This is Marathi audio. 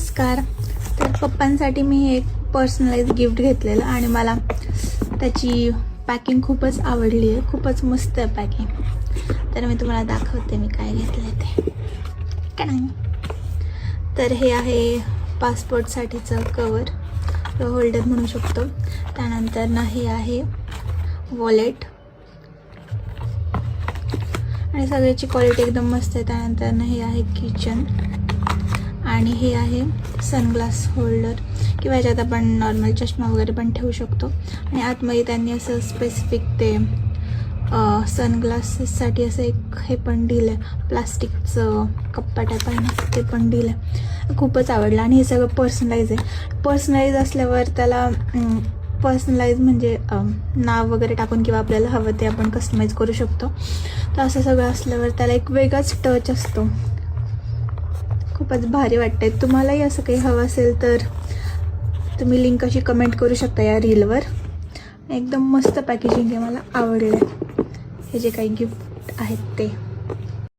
नमस्कार. तर पप्पांसाठी मी हे एक पर्सनलाइज गिफ्ट घेतलेलं आणि मला त्याची पॅकिंग खूपच आवडली आहे. खूपच मस्त आहे पॅकिंग. तर मी तुम्हाला दाखवते मी काय घेतलं ते. काय नाही, तर हे आहे पासपोर्टसाठीचं कवर किंवा होल्डर म्हणू शकतो. त्यानंतर ना हे आहे वॉलेट आणि सगळ्याची क्वालिटी एकदम मस्त आहे. त्यानंतर ना हे आहे किचन आणि हे आहे सनग्लास होल्डर किंवा याच्यात आपण नॉर्मल चष्मा वगैरे पण ठेवू शकतो. आणि आतमध्ये त्यांनी असं स्पेसिफिक ते सनग्लासेससाठी असं एक हे पण दिलं आहे, प्लास्टिकचं कप्पा टाईप आहे ना, ते पण दिलं आहे. खूपच आवडलं. आणि हे सगळं पर्सनलाइज आहे. पर्सनलाइज असल्यावर त्याला पर्सनलाइज म्हणजे नाव वगैरे टाकून किंवा आपल्याला हवं ते आपण कस्टमाइज करू शकतो. तर असं सगळं असल्यावर त्याला एक वेगळाच टच असतो. खूपच भारी वाटते. तुम्हालाही असं काही हवं असेल तर तुम्ही लिंक अशी कमेंट करू शकता या रीलवर. एकदम मस्त पॅकेजिंग आहे, मला आवडलं हे जे काही गिफ्ट आहेत ते.